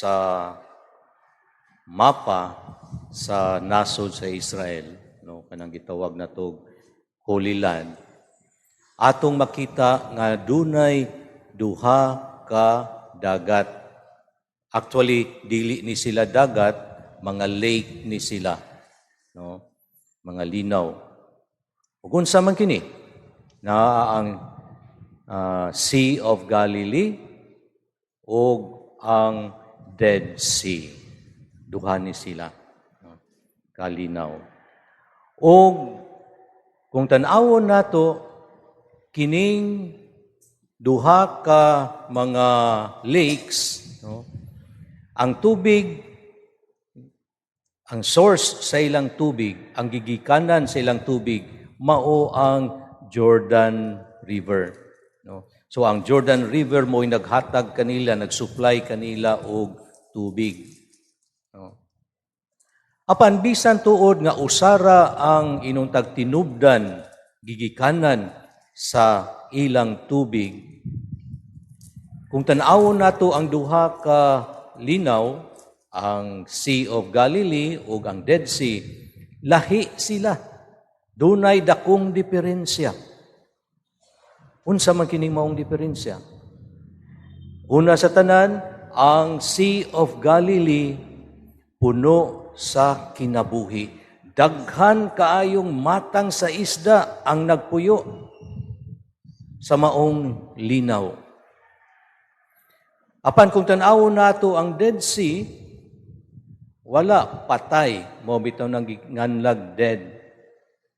sa mapa sa nasod sa Israel, no, kanang gitawag na to Holy Land, atong makita nga dunay duha ka dagat. Actually, dili ni sila dagat, mga lake ni sila, no, mga linaw. Ug unsa man kini? Na ang Sea of Galilee o ang Dead Sea. Duha ni sila. Kalinaw. O kung tan-awon nato kining duha ka mga lakes, no, ang tubig, ang source sa ilang tubig, ang gigikanan sa ilang tubig, mao ang Jordan River. No? So ang Jordan River mo'y naghatag kanila, nagsupply kanila og tubig. No? Apan bisan tuod nga usara ang inuntag tinubdan, gigikanan sa ilang tubig. Kung tan-awon nato ang duha ka linaw, ang Sea of Galilee o ang Dead Sea, lahi sila. Dunay dakong diferensya. Unsa man kining maong diferensya? Una sa tanan, ang Sea of Galilee puno sa kinabuhi. Daghan kaayong matang sa isda ang nagpuyo sa maong linaw. Apan kung tan-awon nato ang Dead Sea, wala, patay. Mo bitaw nang nganlag dead.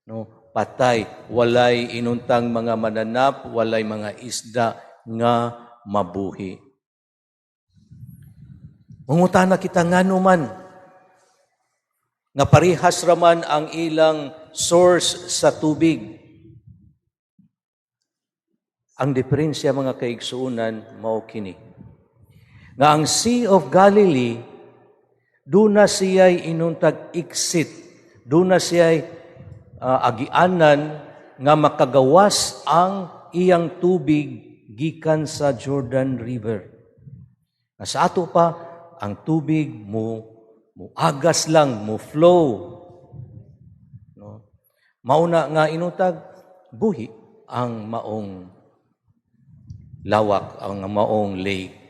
No, patay. Walay inuntang mga mananap, walay mga isda nga mabuhi. Mangutana kita nganuman nga parihas raman ang ilang source sa tubig. Ang diferensya mga kaigsuunan mao kini. Nga ang Sea of Galilee, duna siya'y inuntag exit, duna siya'y agianan nga makagawas ang iyang tubig gikan sa Jordan River. Sa ato pa, ang tubig mo agas lang, mo flow. No? Mauna nga inuntag, buhi ang maong lawak, ang maong lake.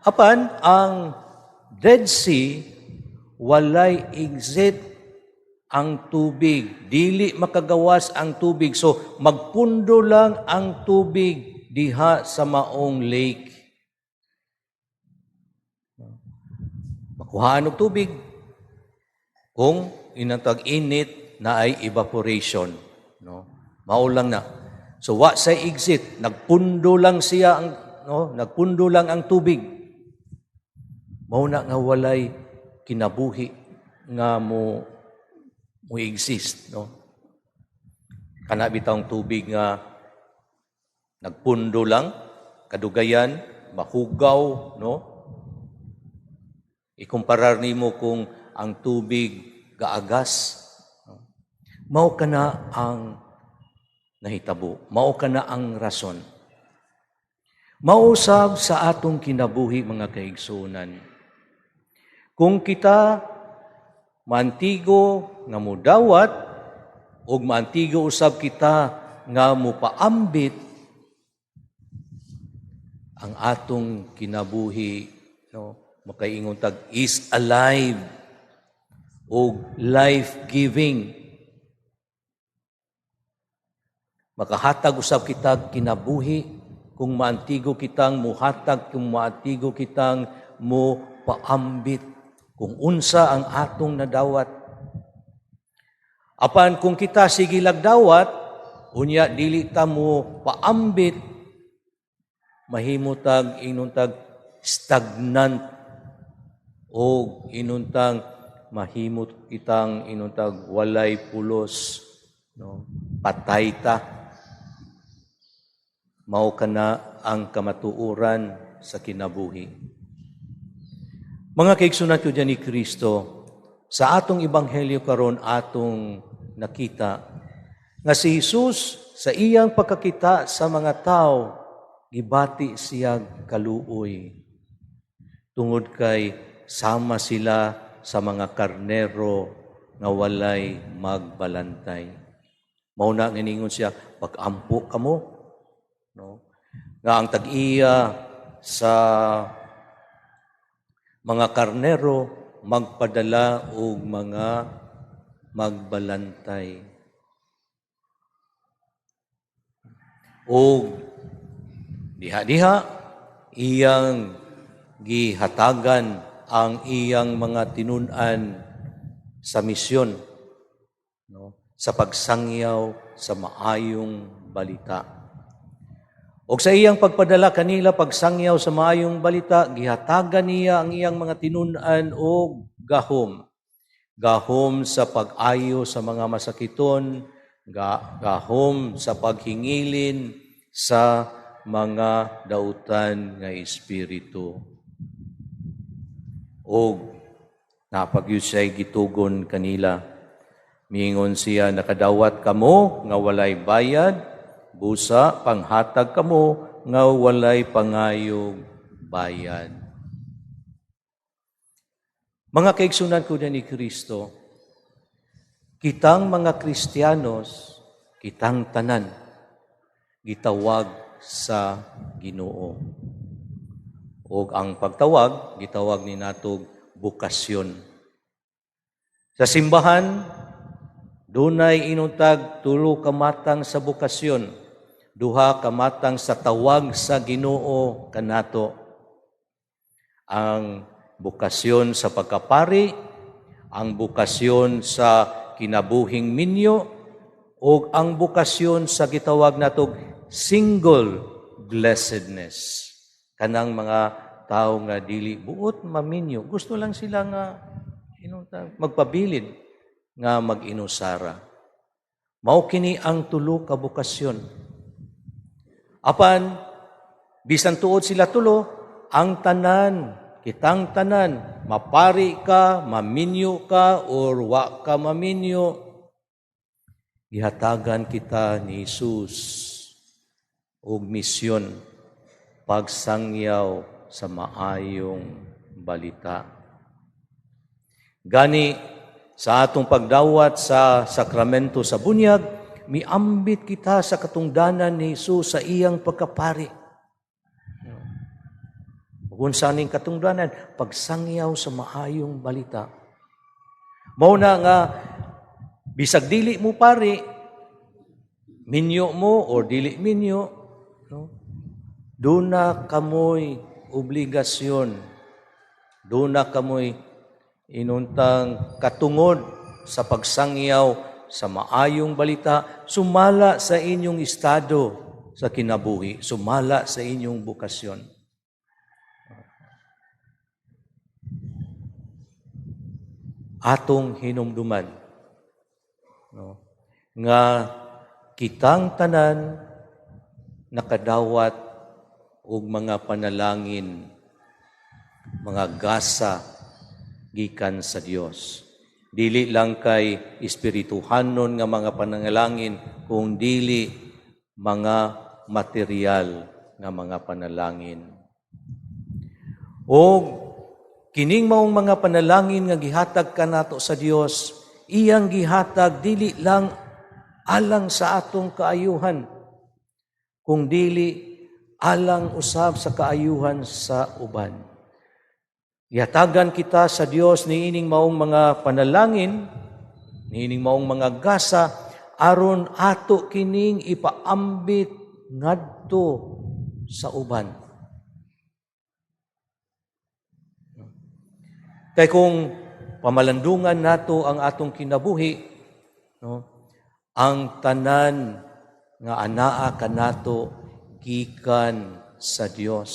Apan, ang Dead Sea, walay exit ang tubig. Dili makagawas ang tubig. So, magpundo lang ang tubig diha sa maong lake. Makuhaan og tubig kung inantag init na ay evaporation. No? Maulang na. So, wa sa exit. Nagpundo lang siya, nagpundo lang ang tubig. Mauna nga walay kinabuhi nga mo exist, no? Kana bitawng tubig nga nagpundo lang, kadugayan, mahugaw, no? Ikumparar nimo kung ang tubig gaagas, no? Mao kana ang nahitabo, mao kana ang rason. Mausab sa atong kinabuhi mga kaigsunan. Kung kita mantigo nga mudawat o mantigo usab kita nga mupaambit, ang atong kinabuhi, no, makaingon tag is alive o life-giving. Makahatag usab kita kinabuhi kung maantigo kitang muhatag, kung maantigo kitang mo paambit. Kung unsa ang atong nadawat. Apan kung kita sige lagdawat, unya dili ta mo paambit, mahimutag inuntag stagnant o inuntang mahimot kitang inuntag walay pulos, no? Patay ta. Mao kana ang kamatuoran sa kinabuhi. Mga kaigsunan ko dyan ni Kristo, sa atong ebanghelyo karon atong nakita nga si Jesus sa iyang pagkakita sa mga tao, gibati siya kaluoy. tungod kay sama sila sa mga karnero nga walay magbalantay. Mauna nga ningon siya, pag-ampo kamo, no? Nga ang tag-iya sa mga karnero magpadala og mga magbalantay. Og diha-diha iyang gihatagan ang iyang mga tinun-an sa misyon, no? Sa pagsangyaw sa maayong balita. O sa iyang pagpadala kanila pagsangyaw sa maayong balita, gihatagan niya ang iyang mga tinun-an o gahom. Gahom sa pag-ayo sa mga masakiton, gahom sa paghingilin sa mga dautan nga espiritu. O napagyud siya gitugon kanila. Miingon siya, nakadawat kamo nga walay bayad, busa panghatag kamo nga walay pangayog bayad. Mga kaigsunan ko ni Kristo, kitang mga Kristiyanos, kitang tanan, gitawag sa Ginoo. O ang pagtawag, gitawag ni natog bukasyon. Sa simbahan, dunay inuntag tulo ka matang sa bukasyon, duha ka matang sa tawag sa Ginoo kanato. Ang bukasyon sa pagkapari, ang bukasyon sa kinabuhing minyo, o ang bukasyon sa gitawag natog single blessedness. Kanang mga tao nga dili buot maminyo, gusto lang sila nga magpabilin nga mag-inusara. Mao kini ang tulo ka bukasyon. Apan bisan tuod sila tulo, ang tanan, kitang tanan, mapari ka, maminyo ka, or wa ka maminyo, ihatagan kita ni Jesus og misyon, pagsangyaw sa maayong balita. Gani, sa atong pagdawat sa sakramento sa bunyag, miambit kita sa katungdanan ni Jesus sa iyang pagkapari. Kung saan katungdanan, pagsangyaw sa maayong balita. Mao na nga, bisag dili mo pari, minyo mo o dili minyo, no? Doon na kamoy obligasyon, doon na kamoy inuntang katungod sa pagsangyaw sa maayong balita, sumala sa inyong estado sa kinabuhi, sumala sa inyong bukasyon. Atong hinumduman, no, nga kitang tanan nakadawat og mga panalangin, mga gasa gikan sa Dios. Dili lang kay espirituhanon nga mga panalangin, kung dili mga material nga mga panalangin. O kining maong mga panalangin nga gihatag kanato sa Dios, iyang gihatag dili lang alang sa atong kaayuhan, kung dili alang usab sa kaayuhan sa uban. Ihatagan kita sa Dios niining maong mga panalangin, niining maong mga gasa, aron ato kining ipaambit ngadto sa uban. Kay kung pamalandungan nato ang atong kinabuhi, no, ang tanan nga anaa kanato gikan sa Dios,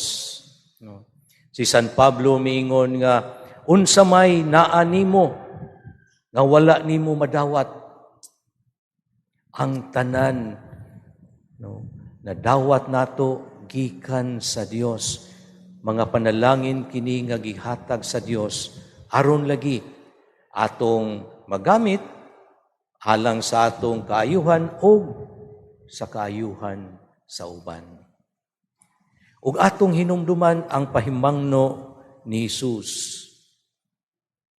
no. Si San Pablo miingon nga unsa may naa nimo nga wala nimo madawat, ang tanan, no, nadawat nato gikan sa Dios. Mga panalangin kini nga gihatag sa Dios aron lagi atong magamit alang sa atong kaayuhan o sa kaayuhan sa uban. Ug atong hinumduman ang pahimangno ni Jesus.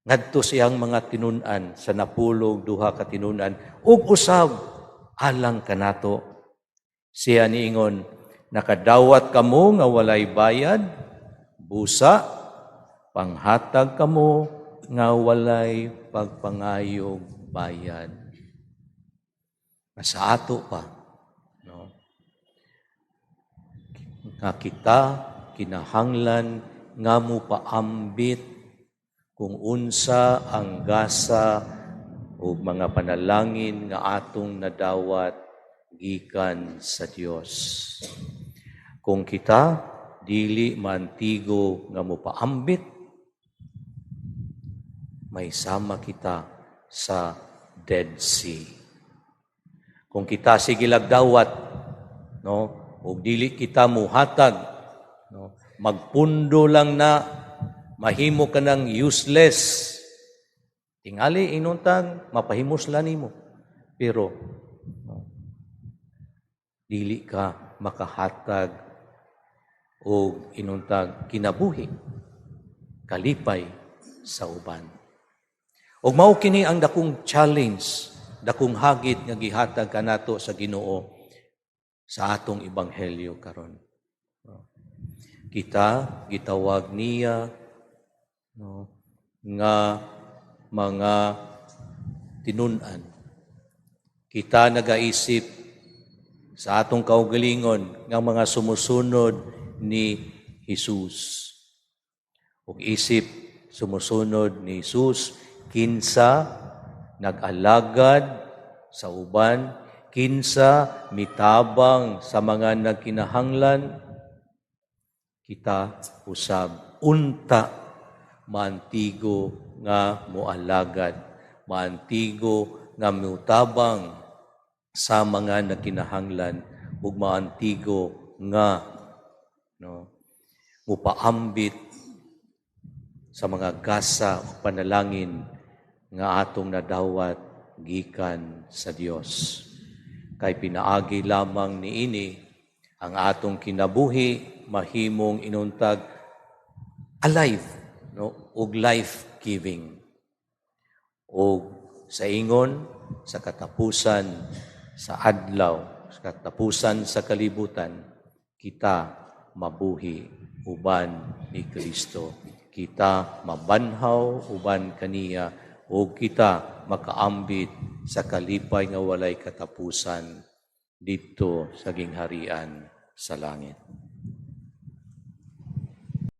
Ngadto siyang mga tinun-an sa napulog duha ka tinun-an ug usab alang kanato. Siya niingon, nakadawat kamo nga walay bayad, busa panghatag kamo nga walay pagpangayog bayad. Sa ato pa, no? Nga kita kinahanglan nga mo paambit kung unsa ang gasa o mga panalangin nga atong nadawat gikan sa Dios. Kung kita dili mantigo nga mopaambit, may sama kita sa Dead Sea. Kung kita sige lagdawat, no, ug dili kita muhatag, no, magpundo lang na, mahimo ka ng useless. Tingali inuntag, mapahimoslan nimo. Pero, no, dili ka makahatag o inuntag kinabuhi, kalipay sa uban. O mao kini ang dakong challenge, dakong hagit nga gihatag kanato sa Ginoo sa atong ebanghelyo karon. Kita gitawag niya, no, nga mga tinun-an. Kita nagaisip sa atong kaugalingon nga mga sumusunod ni Jesus. Ug isip sumusunod ni Jesus, kinsa nag-alagad sa uban, kinsa mitabang sa mga nagkinahanglan, kita usab unta maantigo nga moalagad, maantigo nga mutabang sa mga nagkinahanglan, ug maantigo nga, no, mupaambit sa mga gasa o panalangin nga atong nadawat gikan sa Dios. Kay pinaagi lamang niini ang atong kinabuhi mahimong inuntag alive, no, ug life-giving. O sa ingon, sa katapusan sa adlaw, sa katapusan sa kalibutan, kita mabuhi uban ni Kristo. Kita mabanhaw uban kaniya, o kita makaambit sa kalipay nga walay katapusan dito sa gingharian sa langit.